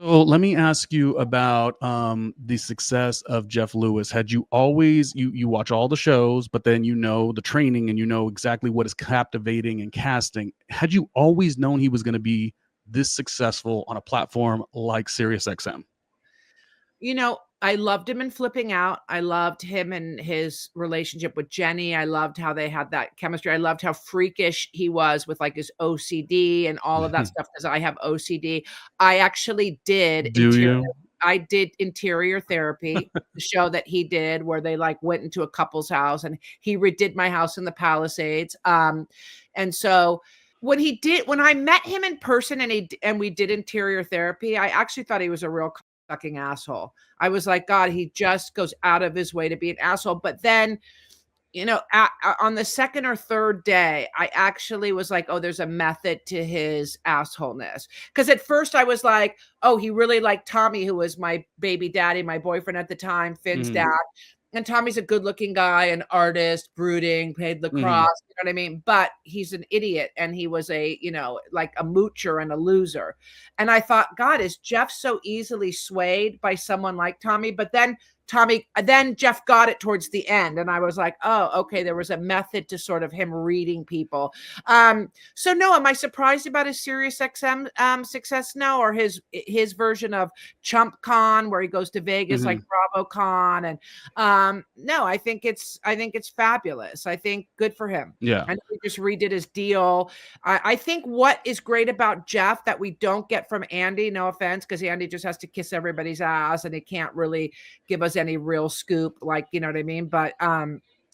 So let me ask you about the success of Jeff Lewis. Had you always you watch all the shows, but then you know the training and you know exactly what is captivating and casting. Had you always known he was going to be this successful on a platform like SiriusXM? I loved him in Flipping Out. I loved him and his relationship with Jenny. I loved how they had that chemistry. I loved how freakish he was with like his OCD and all of that stuff because I have OCD. I actually did Do you? I did interior therapy, the show that he did where they like went into a couple's house and he redid my house in the Palisades. And so when I met him in person and we did interior therapy, I actually thought he was a real fucking asshole. I was like, God, he just goes out of his way to be an asshole. But then, on the second or third day, I actually was like, oh, there's a method to his assholeness. Because at first I was like, oh, he really liked Tommy, who was my baby daddy, my boyfriend at the time, Finn's dad. And Tommy's a good-looking guy, an artist, brooding, played lacrosse, you know what I mean? But he's an idiot, and he was like a moocher and a loser. And I thought, God, is Jeff so easily swayed by someone like Tommy? But then Jeff got it towards the end, and I was like, oh, okay, there was a method to sort of him reading people. So no, am I surprised about his SiriusXM success? No, or his version of Chump Con, where he goes to Vegas like BravoCon, and no, I think it's fabulous. I think good for him. Yeah. And he just redid his deal. I think what is great about Jeff that we don't get from Andy, no offense, because Andy just has to kiss everybody's ass and he can't really give us any real scoop, like, you know what I mean? But what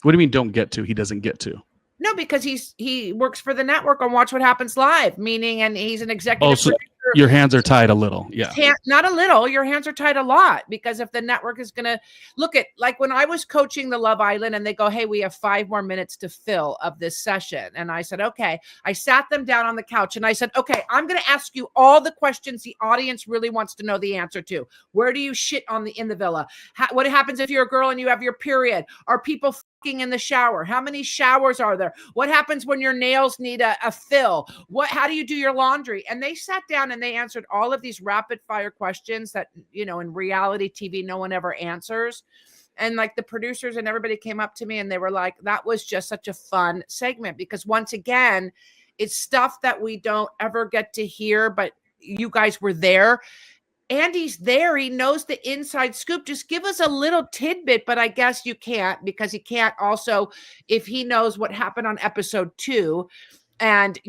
do you mean don't get to? He doesn't get to? No, because he works for the network on Watch What Happens Live, meaning, and he's an executive producer. Your hands are tied a little. Yeah. Not a little. Your hands are tied a lot, because if the network is going to look at, like when I was coaching the Love Island and they go, hey, we have 5 more minutes to fill of this session. And I said, okay, I sat them down on the couch and I said, okay, I'm going to ask you all the questions the audience really wants to know the answer to. Where do you shit in the villa? What happens if you're a girl and you have your period? Are people in the shower? How many showers are there? What happens when your nails need a fill? How do you do your laundry? And they sat down and they answered all of these rapid fire questions that, in reality TV, no one ever answers. And like the producers and everybody came up to me and they were like, that was just such a fun segment, because once again, it's stuff that we don't ever get to hear, but you guys were there. Andy's there. He knows the inside scoop. Just give us a little tidbit, but I guess you can't, because he can't also, if he knows what happened on episode 2 and,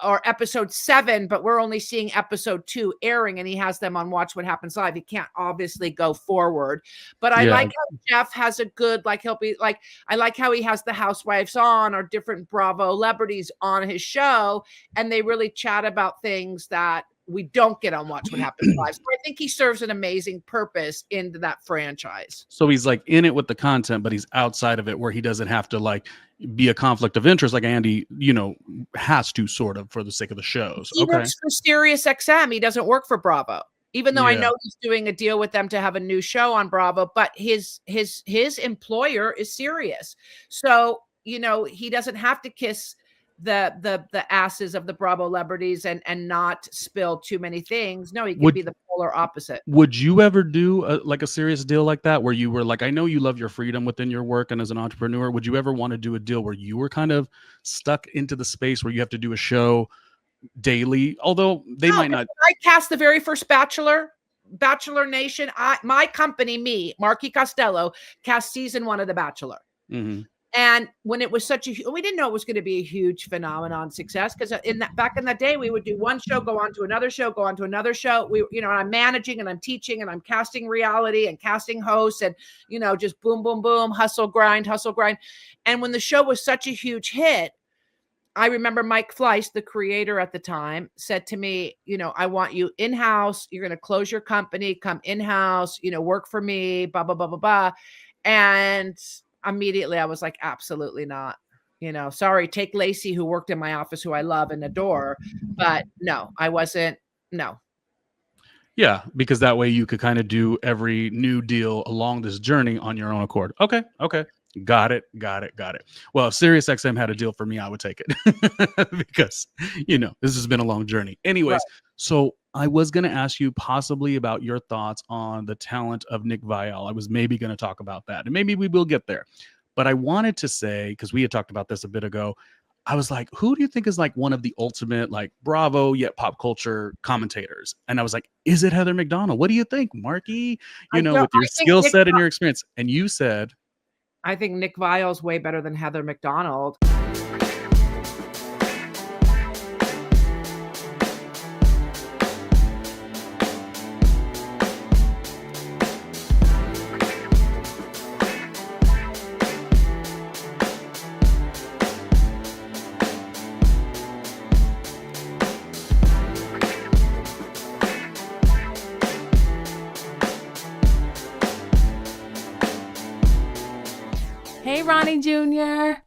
or episode 7, but we're only seeing episode 2 airing and he has them on Watch What Happens Live. He can't obviously go forward, but I like how Jeff has a good, like, he'll be like, I like how he has the housewives on or different Bravo celebrities on his show. And they really chat about things that we don't get on Watch What Happens Live. So I think he serves an amazing purpose into that franchise. So he's like in it with the content, but he's outside of it, where he doesn't have to like be a conflict of interest like Andy, has to, sort of, for the sake of the shows. He works for SiriusXM. He doesn't work for Bravo, even though I know he's doing a deal with them to have a new show on Bravo, but his employer is Sirius. So, he doesn't have to kiss the asses of the Bravo celebrities and not spill too many things. No, he could be the polar opposite. Would you ever do a serious deal like that, where you were like, I know you love your freedom within your work and as an entrepreneur, would you ever want to do a deal where you were kind of stuck into the space where you have to do a show daily, although they might not? I cast the very first Bachelor Nation. My company, Marki Costello, cast season 1 of The Bachelor. And when it was we didn't know it was going to be a huge phenomenon success, because back in that day, we would do one show, go on to another show, go on to another show. I'm managing and I'm teaching and I'm casting reality and casting hosts and, just boom, boom, boom, hustle, grind. And when the show was such a huge hit, I remember Mike Fleiss, the creator at the time, said to me, I want you in-house. You're going to close your company, come in-house, work for me, blah, blah, blah, blah, blah. And immediately I was like, absolutely not. Sorry, take Lacey, who worked in my office, who I love and adore. But no, I wasn't. No. Yeah, because that way you could kind of do every new deal along this journey on your own accord. Okay. Got it. Well, if SiriusXM had a deal for me, I would take it because, this has been a long journey. Anyways, So I was going to ask you possibly about your thoughts on the talent of Nick Viall. I was maybe going to talk about that, and maybe we will get there. But I wanted to say, because we had talked about this a bit ago, I was like, who do you think is like one of the ultimate, like Bravo yet pop culture commentators? And I was like, is it Heather McDonald? What do you think, Marki? I With your skill Nick set and your experience. And you said, I think Nick Viall's way better than Heather McDonald. Hey, Ronnie Jr.